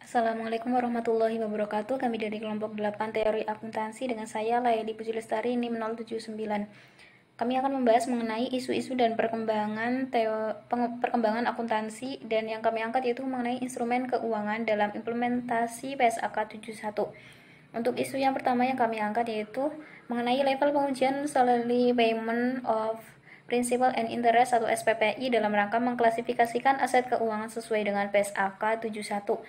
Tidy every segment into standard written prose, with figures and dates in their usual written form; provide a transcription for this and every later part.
Assalamualaikum warahmatullahi wabarakatuh. Kami dari kelompok 8 Teori Akuntansi dengan saya Laili Puji Lestari NIM 079. Kami akan membahas mengenai isu-isu dan perkembangan akuntansi, dan yang kami angkat yaitu mengenai instrumen keuangan dalam implementasi PSAK 71. Untuk isu yang pertama yang kami angkat yaitu mengenai level pengujian salary payment of Principal and Interest atau SPPI dalam rangka mengklasifikasikan aset keuangan sesuai dengan PSAK 71.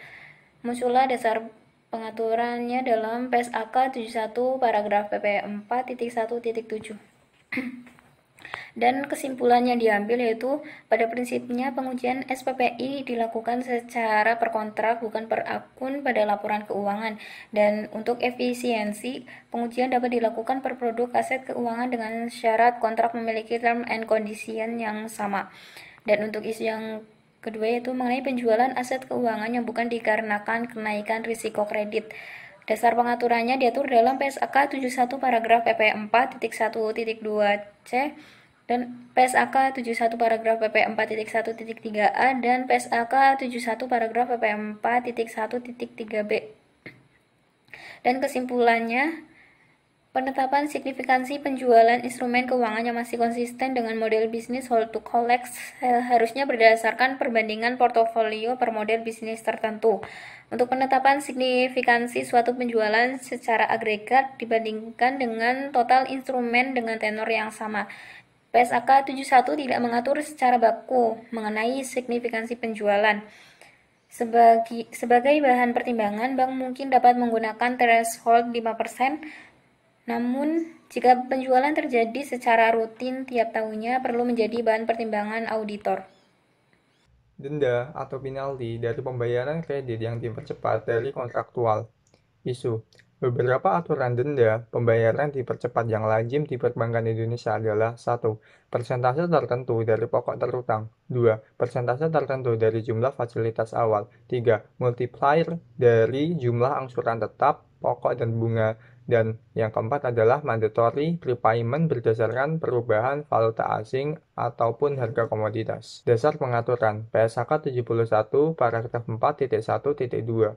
Muncullah dasar pengaturannya dalam PSAK 71 paragraf PP 4.1.7. Dan kesimpulannya diambil yaitu pada prinsipnya pengujian SPPI dilakukan secara per kontrak bukan per akun pada laporan keuangan, dan untuk efisiensi pengujian dapat dilakukan per produk aset keuangan dengan syarat kontrak memiliki term and condition yang sama. Dan untuk isu yang kedua yaitu mengenai penjualan aset keuangan yang bukan dikarenakan kenaikan risiko kredit. Dasar pengaturannya diatur dalam PSAK 71 paragraf PP 4.1.2C dan PSAK 71 paragraf PP 4.1.3A dan PSAK 71 paragraf PP 4.1.3B. Dan kesimpulannya, penetapan signifikansi penjualan instrumen keuangan yang masih konsisten dengan model bisnis hold to collect harusnya berdasarkan perbandingan portofolio per model bisnis tertentu. Untuk penetapan signifikansi suatu penjualan secara agregat dibandingkan dengan total instrumen dengan tenor yang sama. PSAK 71 tidak mengatur secara baku mengenai signifikansi penjualan. Sebagai bahan pertimbangan, bank mungkin dapat menggunakan threshold 5%. Namun, jika penjualan terjadi secara rutin tiap tahunnya perlu menjadi bahan pertimbangan auditor. Denda atau penalti dari pembayaran kredit yang dipercepat dari kontraktual. Isu. Beberapa aturan denda pembayaran dipercepat yang lazim di perbankan Indonesia adalah 1. Persentase tertentu dari pokok terutang. 2. Persentase tertentu dari jumlah fasilitas awal. 3. Multiplier dari jumlah angsuran tetap, pokok dan bunga. Dan yang keempat adalah mandatory prepayment berdasarkan perubahan valuta asing ataupun harga komoditas. Dasar pengaturan PSAK 71 paragraf 4.1.2. 1.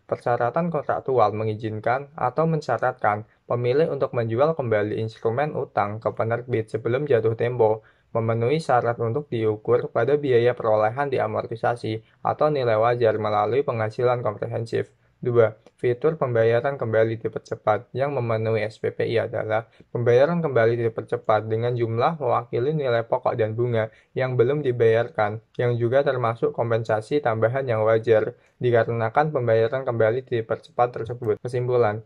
Persyaratan kontraktual mengizinkan atau mensyaratkan pemilik untuk menjual kembali instrumen utang ke penerbit sebelum jatuh tempo, memenuhi syarat untuk diukur pada biaya perolehan diamortisasi atau nilai wajar melalui penghasilan komprehensif. 2. Fitur pembayaran kembali dipercepat yang memenuhi SPPI adalah pembayaran kembali dipercepat dengan jumlah mewakili nilai pokok dan bunga yang belum dibayarkan, yang juga termasuk kompensasi tambahan yang wajar dikarenakan pembayaran kembali dipercepat tersebut. Kesimpulan,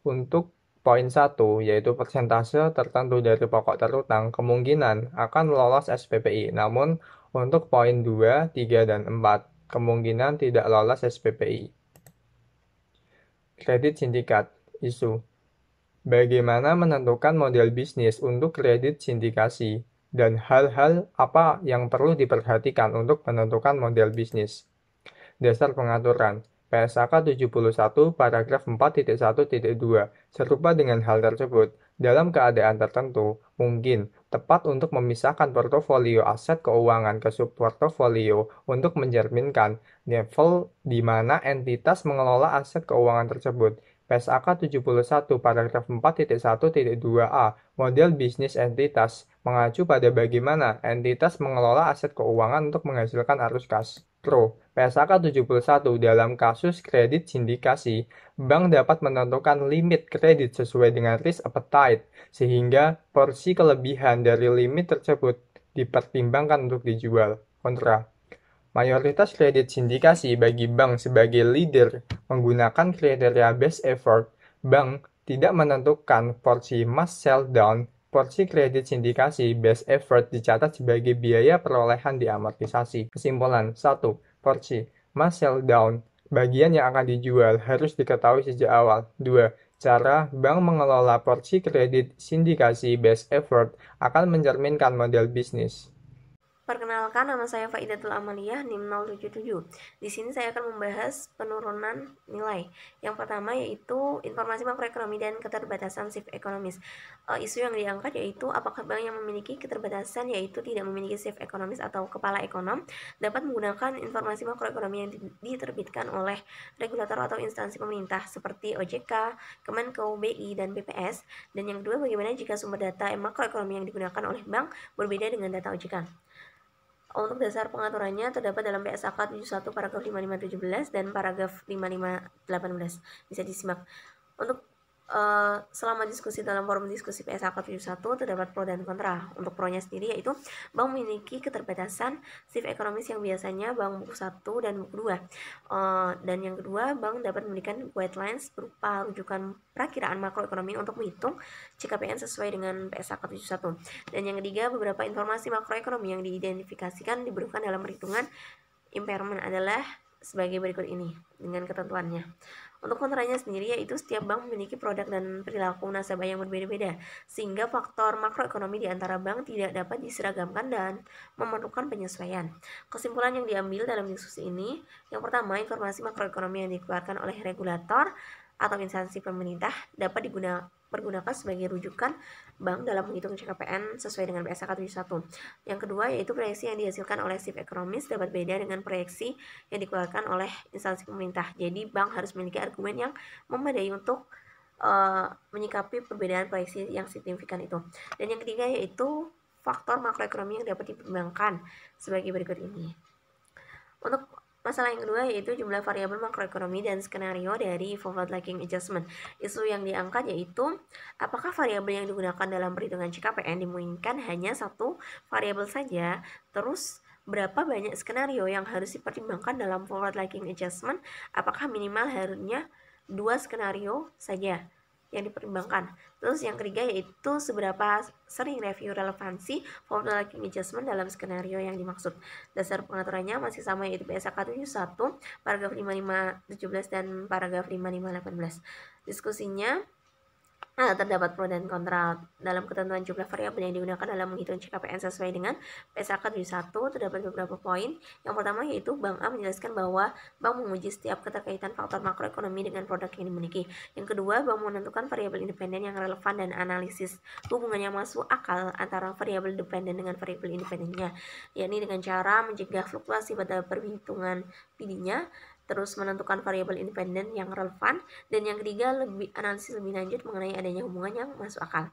untuk poin 1, yaitu persentase tertentu dari pokok terutang kemungkinan akan lolos SPPI, namun untuk poin 2, 3, dan 4 kemungkinan tidak lolos SPPI. Kredit sindikat. Isu. Bagaimana menentukan model bisnis untuk kredit sindikasi dan hal-hal apa yang perlu diperhatikan untuk menentukan model bisnis. Dasar pengaturan PSAK 71 paragraf 4.1.2 serupa dengan hal tersebut. Dalam keadaan tertentu, mungkin tepat untuk memisahkan portofolio aset keuangan ke subportofolio untuk mencerminkan level di mana entitas mengelola aset keuangan tersebut. PSAK 71 paragraf 4.1.2a model bisnis entitas mengacu pada bagaimana entitas mengelola aset keuangan untuk menghasilkan arus kas. Pro. PSAK 71 dalam kasus kredit sindikasi, bank dapat menentukan limit kredit sesuai dengan risk appetite, sehingga porsi kelebihan dari limit tersebut dipertimbangkan untuk dijual. Kontra. Mayoritas kredit sindikasi bagi bank sebagai leader menggunakan kriteria best effort, bank tidak menentukan porsi must sell down. Porsi kredit sindikasi best effort dicatat sebagai biaya perolehan diamortisasi. Kesimpulan, 1. Porsi must sell down, bagian yang akan dijual harus diketahui sejak awal. 2. Cara bank mengelola porsi kredit sindikasi best effort akan mencerminkan model bisnis. Perkenalkan Perkenalkan, nama saya Faidatul Amaliyah, NIM 077. Di sini saya akan membahas penurunan nilai. Yang pertama yaitu informasi makroekonomi dan keterbatasan shift ekonomis. Isu yang diangkat yaitu apakah bank yang memiliki keterbatasan yaitu tidak memiliki shift ekonomis atau kepala ekonom dapat menggunakan informasi makroekonomi yang diterbitkan oleh regulator atau instansi pemerintah seperti OJK, Kemenko, BI, dan BPS. Dan yang kedua, bagaimana jika sumber data makroekonomi yang digunakan oleh bank berbeda dengan data OJK. Untuk dasar pengaturannya terdapat dalam PSAK 71 paragraf 5517 dan paragraf 5518. Bisa disimak. Untuk selama diskusi dalam forum diskusi PSAK 71 terdapat pro dan kontra. Untuk pro-nya sendiri yaitu bank memiliki keterbatasan shift ekonomis yang biasanya bank buku 1 dan buku 2. Dan yang kedua, bank dapat memberikan guidelines berupa rujukan perakiraan makroekonomi untuk menghitung CKPN sesuai dengan PSAK 71. Dan yang ketiga, beberapa informasi makroekonomi yang diidentifikasikan diperlukan dalam perhitungan impairment adalah sebagai berikut ini dengan ketentuannya. Untuk kontranya sendiri yaitu setiap bank memiliki produk dan perilaku nasabah yang berbeda-beda, sehingga faktor makroekonomi di antara bank tidak dapat diseragamkan dan memerlukan penyesuaian. Kesimpulan yang diambil dalam diskusi ini, yang pertama, informasi makroekonomi yang dikeluarkan oleh regulator atau instansi pemerintah dapat dipergunakan sebagai rujukan bank dalam menghitung CKPN sesuai dengan PSAK 71. Yang kedua yaitu proyeksi yang dihasilkan oleh shift ekonomis dapat beda dengan proyeksi yang dikeluarkan oleh instansi pemerintah. Jadi bank harus memiliki argumen yang memadai untuk menyikapi perbedaan proyeksi yang signifikan itu. Dan yang ketiga yaitu faktor makroekonomi yang dapat dipertimbangkan sebagai berikut ini. Untuk masalah yang kedua yaitu jumlah variabel makroekonomi dan skenario dari forward-looking adjustment. Isu yang diangkat yaitu apakah variabel yang digunakan dalam perhitungan CKPN dimungkinkan hanya satu variabel saja, terus berapa banyak skenario yang harus dipertimbangkan dalam forward-looking adjustment, apakah minimal harusnya 2 skenario saja yang dipertimbangkan. Terus yang ketiga yaitu seberapa sering review relevansi forward-looking adjustment dalam skenario yang dimaksud. Dasar pengaturannya masih sama yaitu PSAK 71, paragraf 5517 dan paragraf 5518. Diskusinya terdapat pro dan kontra dalam ketentuan jumlah variabel yang digunakan dalam menghitung CKPN sesuai dengan PSAK 71. Terdapat beberapa poin. Yang pertama yaitu Bank A menjelaskan bahwa bank menguji setiap keterkaitan faktor makroekonomi dengan produk yang dimiliki. Yang kedua, bank menentukan variabel independen yang relevan dan analisis hubungan yang masuk akal antara variabel dependen dengan variabel independennya, yakni dengan cara mencegah fluktuasi pada perhitungan PD-nya, terus menentukan variabel independen yang relevan, dan yang ketiga analisis lebih lanjut mengenai adanya hubungan yang masuk akal.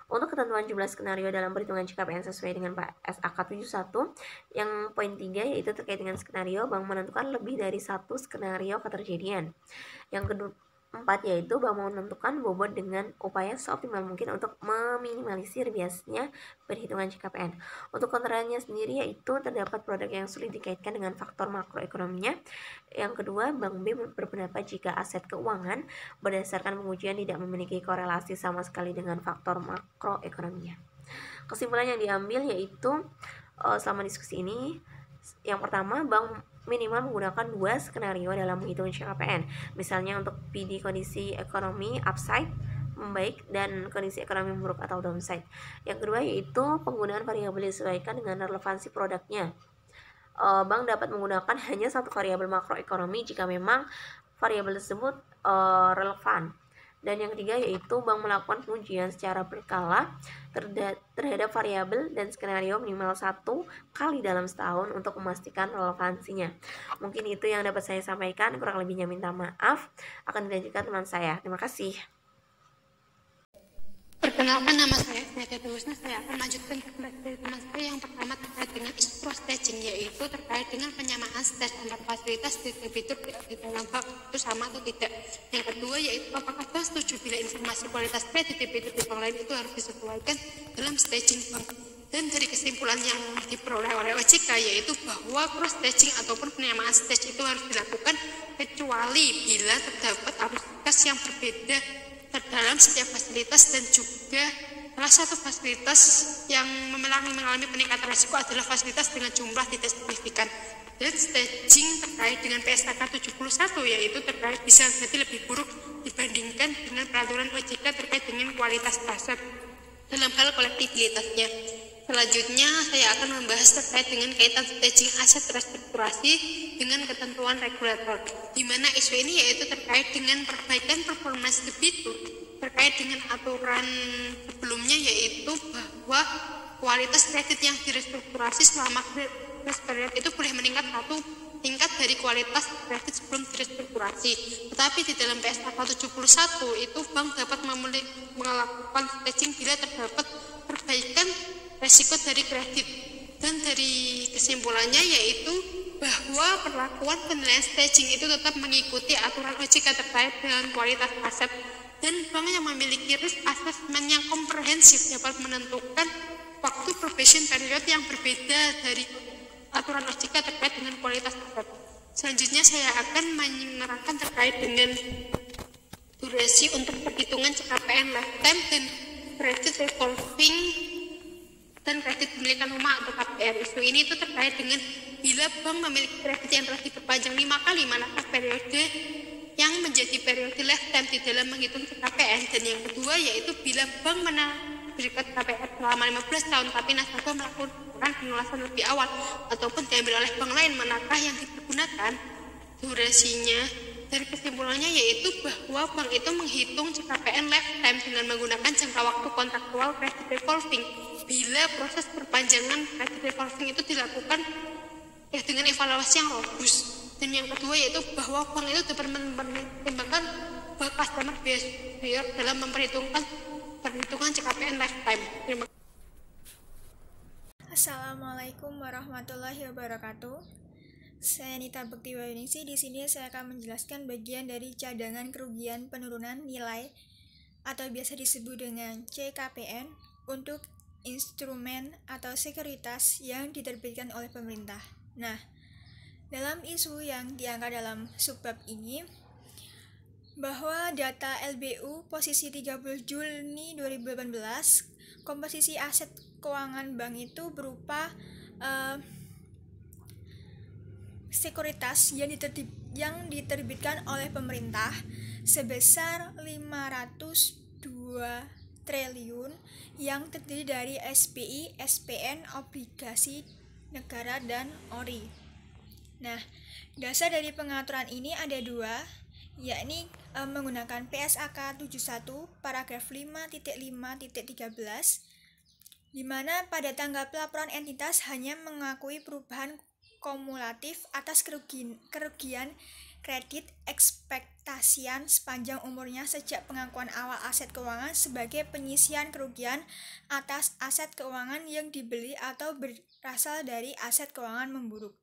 Untuk ketentuan jumlah skenario dalam perhitungan CKPN sesuai dengan PSAK 71, yang poin 3 yaitu terkait dengan skenario, bank menentukan lebih dari satu skenario keterjadian. Yang keempat yaitu bank menentukan bobot dengan upaya seoptimal mungkin untuk meminimalisir biasnya perhitungan CKPN. Untuk kontranya sendiri yaitu terdapat produk yang sulit dikaitkan dengan faktor makroekonominya. Yang kedua, Bank B berpendapat jika aset keuangan berdasarkan pengujian tidak memiliki korelasi sama sekali dengan faktor makroekonominya. Kesimpulan yang diambil yaitu selama diskusi ini, yang pertama, bank minimal menggunakan 2 skenario dalam menghitung CKPN. Misalnya untuk PD kondisi ekonomi upside membaik dan kondisi ekonomi buruk atau downside. Yang kedua yaitu penggunaan variabel disesuaikan dengan relevansi produknya. Bank dapat menggunakan hanya satu variabel makroekonomi jika memang variabel tersebut relevan. Dan yang ketiga yaitu bank melakukan pengujian secara berkala terhadap variabel dan skenario minimal 1 kali dalam setahun untuk memastikan relevansinya. Mungkin itu yang dapat saya sampaikan, kurang lebihnya minta maaf. Akan dilanjutkan teman saya. Terima kasih. Perkenalkan, nama saya Nadia Tulusna. Saya akan lanjutkan tugas dari teman saya yang pertama terkait dengan isu cross staging, yaitu terkait dengan penyamaan stage antar fasilitas di debitur di dalam bank itu sama atau tidak. Yang kedua yaitu apakah bank setuju bila informasi kualitas kredit debitur di bank lain itu harus disesuaikan dalam staging bank. Dan dari kesimpulan yang diperoleh oleh OJK yaitu bahwa cross staging ataupun penyamaan stage itu harus dilakukan kecuali bila terdapat aktivitas yang berbeda dalam setiap fasilitas, dan juga salah satu fasilitas yang mengalami peningkatan risiko adalah fasilitas dengan jumlah tidak signifikan. Dan staging terkait dengan PSAK 71 yaitu terkait bisa jadi lebih buruk dibandingkan dengan peraturan OJK terkait dengan kualitas aset dalam hal kolektibilitasnya. Selanjutnya, saya akan membahas terkait dengan kaitan staging aset restrukturasi dengan ketentuan regulator, di mana isu ini yaitu terkait dengan perbaikan performance debitur terkait dengan aturan sebelumnya, yaitu bahwa kualitas kredit yang direstrukturasi selama grace period itu boleh meningkat satu tingkat dari kualitas kredit sebelum direstrukturasi. Tetapi di dalam PSAK 71 itu bank dapat melakukan staging bila terdapat perbaikan resiko dari kredit. Dan dari kesimpulannya yaitu bahwa perlakuan penilaian staging itu tetap mengikuti aturan OJK terkait dengan kualitas aset, dan bank yang memiliki risk assessment yang komprehensif dapat menentukan waktu probation period yang berbeda dari aturan OJK terkait dengan kualitas aset. Selanjutnya saya akan menerangkan terkait dengan durasi untuk perhitungan CKPN lifetime dan kredit revolving dan kredit pemilikan rumah atau KPR. Isu ini itu terkait dengan bila bank memiliki kredit yang telah diperpanjang 5 kali, manakah periode yang menjadi periode lifetime di dalam menghitung CKPN. Dan yang kedua yaitu bila bank memberikan KPR selama 15 tahun tapi nasabah melakukan penulasan lebih awal ataupun diambil oleh bank lain, manakah yang dipergunakan durasinya. Dari kesimpulannya yaitu bahwa bank itu menghitung CKPN lifetime dengan menggunakan jangka waktu kontraktual kredit revolving bila proses perpanjangan kredit revolving itu dilakukan dengan evaluasi yang robust. Dan yang kedua yaitu bahwa bank itu dapat mempertimbangkan customer behavior dalam memperhitungkan CKPN lifetime. Terima kasih. Assalamualaikum warahmatullahi wabarakatuh. Saya Nita Bektiwaningsi. Di sini saya akan menjelaskan bagian dari cadangan kerugian penurunan nilai atau biasa disebut dengan CKPN untuk instrumen atau sekuritas yang diterbitkan oleh pemerintah. Nah, dalam isu yang diangkat dalam subbab ini, bahwa data LBU posisi 30 Juni 2018, komposisi aset keuangan bank itu berupa sekuritas yang diterbitkan oleh pemerintah sebesar 502 triliun yang terdiri dari SBI, SPN, obligasi negara, dan ORI. Nah, dasar dari pengaturan ini ada dua, yakni menggunakan PSAK 71 paragraf 5.5.13, di mana pada tanggal pelaporan entitas hanya mengakui perubahan kumulatif atas kerugian kredit ekspektasian sepanjang umurnya sejak pengakuan awal aset keuangan sebagai penyisian kerugian atas aset keuangan yang dibeli atau berasal dari aset keuangan memburuk.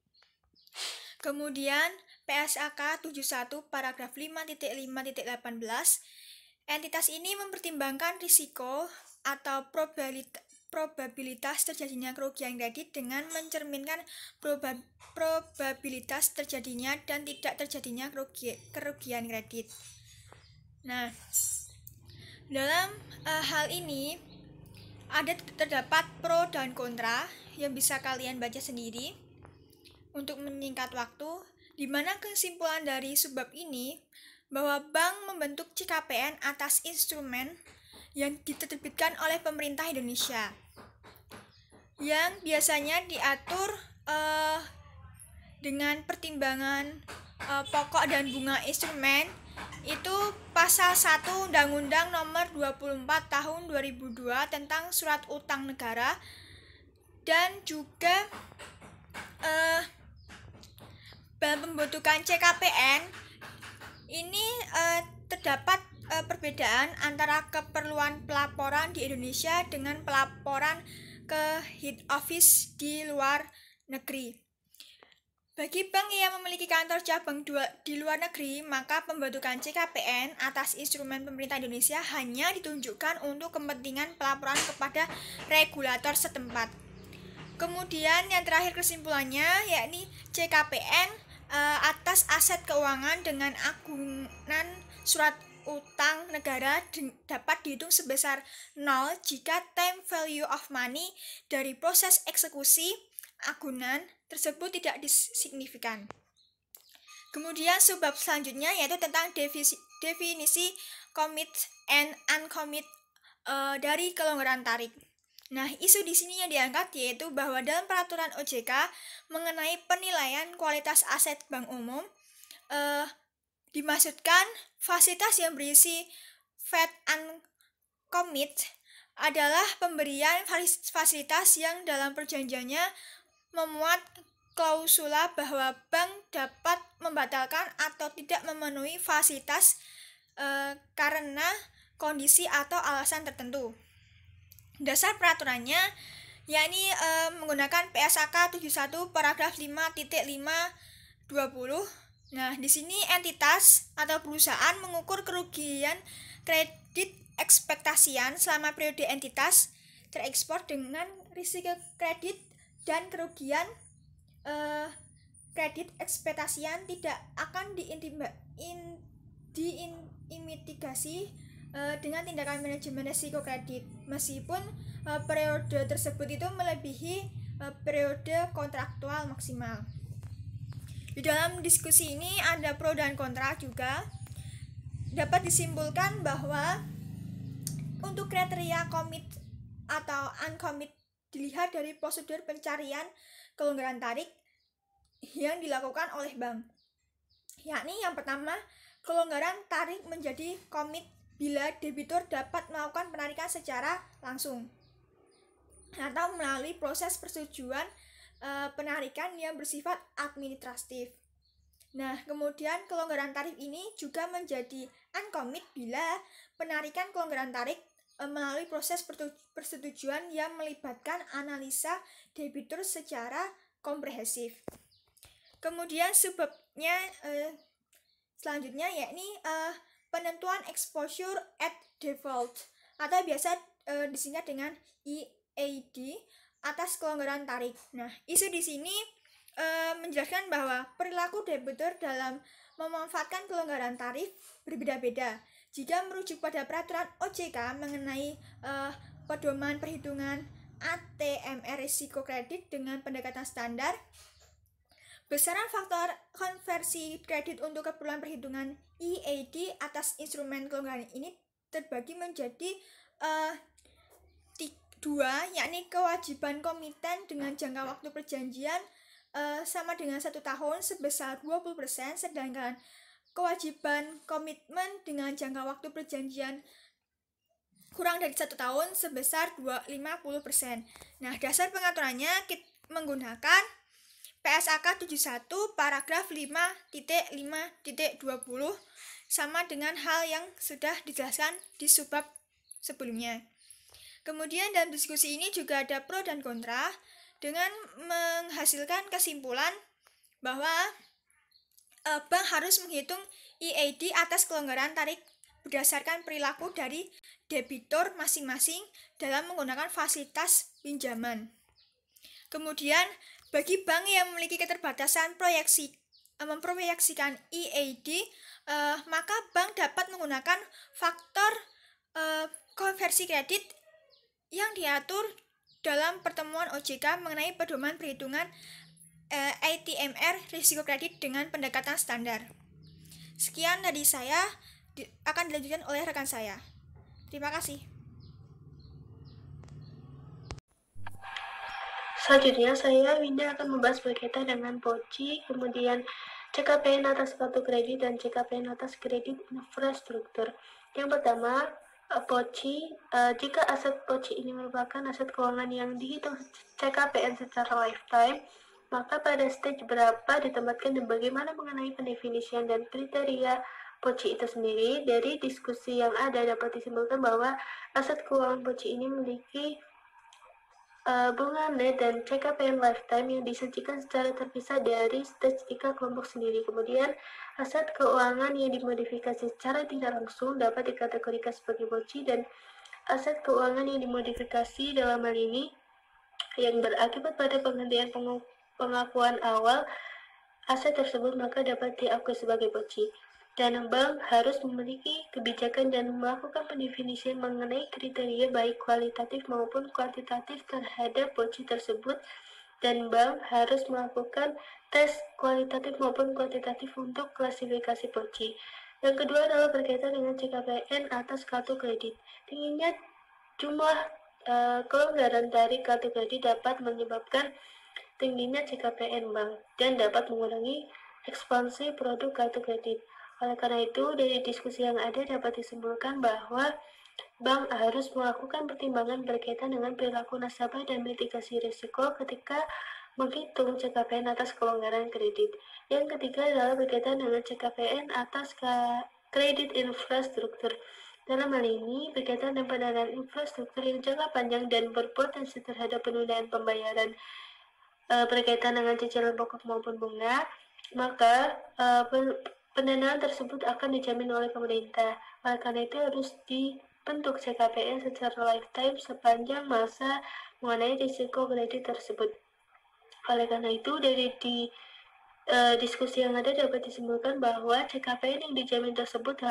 Kemudian PSAK 71 paragraf 5.5.18, entitas ini mempertimbangkan risiko atau probabilitas terjadinya kerugian kredit dengan mencerminkan probabilitas terjadinya dan tidak terjadinya kerugian kredit. Nah, dalam hal ini terdapat pro dan kontra yang bisa kalian baca sendiri. Untuk menyingkat waktu, di mana kesimpulan dari subbab ini bahwa bank membentuk CKPN atas instrumen yang diterbitkan oleh pemerintah Indonesia, yang biasanya diatur dengan pertimbangan pokok dan bunga instrumen itu pasal 1 Undang-Undang Nomor 24 Tahun 2002 tentang Surat Utang Negara, dan juga dalam pembentukan CKPN ini terdapat perbedaan antara keperluan pelaporan di Indonesia dengan pelaporan ke head office di luar negeri. Bagi bank yang memiliki kantor cabang di luar negeri, maka pembentukan CKPN atas instrumen pemerintah Indonesia hanya ditunjukkan untuk kepentingan pelaporan kepada regulator setempat. Kemudian yang terakhir kesimpulannya yakni CKPN atas aset keuangan dengan agunan surat utang negara dapat dihitung sebesar 0 jika time value of money dari proses eksekusi agunan tersebut tidak signifikan. Kemudian subbab selanjutnya yaitu tentang definisi commit and uncommit dari kelonggaran tarik. Nah, isu di sini yang diangkat yaitu bahwa dalam peraturan OJK mengenai penilaian kualitas aset bank umum, dimaksudkan fasilitas yang berisi Fed and Commit adalah pemberian fasilitas yang dalam perjanjiannya memuat klausula bahwa bank dapat membatalkan atau tidak memenuhi fasilitas karena kondisi atau alasan tertentu. Dasar peraturannya yakni menggunakan PSAK 71 paragraf 5.520. Nah, di sini entitas atau perusahaan mengukur kerugian kredit ekspektasian selama periode entitas terekspor dengan risiko kredit dan kerugian kredit ekspektasian tidak akan dimitigasi dengan tindakan manajemen risiko kredit meskipun periode tersebut itu melebihi periode kontraktual maksimal. Di dalam diskusi ini ada pro dan kontra juga. Dapat disimpulkan bahwa untuk kriteria commit atau uncommit dilihat dari prosedur pencarian kelonggaran tarik yang dilakukan oleh bank. Yakni yang pertama, kelonggaran tarik menjadi commit bila debitur dapat melakukan penarikan secara langsung atau melalui proses persetujuan penarikan yang bersifat administratif. Nah, kemudian kelonggaran tarif ini juga menjadi uncommit bila penarikan kelonggaran tarik melalui proses persetujuan yang melibatkan analisa debitur secara komprehensif. Kemudian sebabnya selanjutnya yakni penentuan exposure at default atau biasa disingkat dengan EAD atas kelonggaran tarik. Nah, isu di sini menjelaskan bahwa perilaku debitur dalam memanfaatkan kelonggaran tarif berbeda-beda. Jika merujuk pada peraturan OJK mengenai pedoman perhitungan ATMR risiko kredit dengan pendekatan standar, besaran faktor konversi kredit untuk keperluan perhitungan EAD atas instrumen kelonggaran ini terbagi menjadi dua, yakni kewajiban komiten dengan jangka waktu perjanjian sama dengan 1 tahun sebesar 20%, sedangkan kewajiban komitmen dengan jangka waktu perjanjian kurang dari 1 tahun sebesar 50%. Nah, dasar pengaturannya menggunakan PSAK 71 paragraf 5.5.20 sama dengan hal yang sudah dijelaskan di subbab sebelumnya. Kemudian dalam diskusi ini juga ada pro dan kontra dengan menghasilkan kesimpulan bahwa bank harus menghitung EAD atas kelonggaran tarik berdasarkan perilaku dari debitur masing-masing dalam menggunakan fasilitas pinjaman. Kemudian, bagi bank yang memiliki keterbatasan memproyeksikan EAD, maka bank dapat menggunakan faktor konversi kredit yang diatur dalam pertemuan OJK mengenai pedoman perhitungan ATMR risiko kredit dengan pendekatan standar. Sekian dari saya, akan dilanjutkan oleh rekan saya. Terima kasih. Selanjutnya, saya Winda akan membahas berkaitan dengan POCI, kemudian CKPN atas kartu kredit, dan CKPN atas kredit infrastruktur. Yang pertama, POCI. Jika aset POCI ini merupakan aset keuangan yang dihitung CKPN secara lifetime, maka pada stage berapa ditempatkan dan bagaimana mengenai pendefinisian dan kriteria POCI itu sendiri. Dari diskusi yang ada dapat disimpulkan bahwa aset keuangan POCI ini memiliki bunga net dan CKPN lifetime yang disajikan secara terpisah dari stage 3 kelompok sendiri. Kemudian, aset keuangan yang dimodifikasi secara tidak langsung dapat dikategorikan sebagai POCI, dan aset keuangan yang dimodifikasi dalam hal ini yang berakibat pada penghentian pengakuan awal aset tersebut maka dapat diakui sebagai POCI. Dan bank harus memiliki kebijakan dan melakukan pendefinisian mengenai kriteria baik kualitatif maupun kuantitatif terhadap POCI tersebut, dan bank harus melakukan tes kualitatif maupun kuantitatif untuk klasifikasi POCI. Yang kedua adalah berkaitan dengan CKPN atas kartu kredit. Tingginya jumlah kelonggaran tarik kartu kredit dapat menyebabkan tingginya CKPN bank dan dapat mengurangi ekspansi produk kartu kredit. Oleh karena itu, dari diskusi yang ada dapat disimpulkan bahwa bank harus melakukan pertimbangan berkaitan dengan perilaku nasabah dan mitigasi risiko ketika menghitung CKPN atas kelonggaran kredit. Yang ketiga adalah berkaitan dengan CKPN atas kredit infrastruktur. Dalam hal ini, berkaitan dengan pendanaan infrastruktur yang jangka panjang dan berpotensi terhadap penundaan pembayaran berkaitan dengan cicilan pokok maupun bunga, maka pendanaan tersebut akan dijamin oleh pemerintah. Oleh karena itu harus dibentuk CKPN secara lifetime sepanjang masa mengenai risiko kredit tersebut. Oleh karena itu, dari diskusi yang ada dapat disimpulkan bahwa CKPN yang dijamin tersebut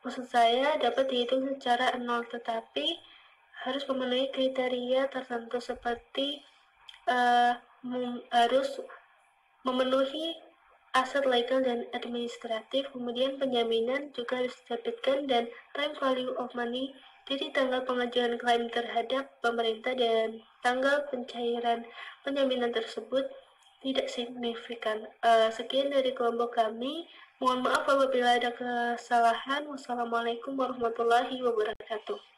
maksud saya dapat dihitung secara nol, tetapi harus memenuhi kriteria tertentu seperti harus memenuhi aset legal dan administratif, kemudian penjaminan juga harus diterbitkan, dan time value of money dari tanggal pengajuan klaim terhadap pemerintah dan tanggal pencairan penjaminan tersebut tidak signifikan. Sekian dari kelompok kami. Mohon maaf apabila ada kesalahan. Wassalamualaikum warahmatullahi wabarakatuh.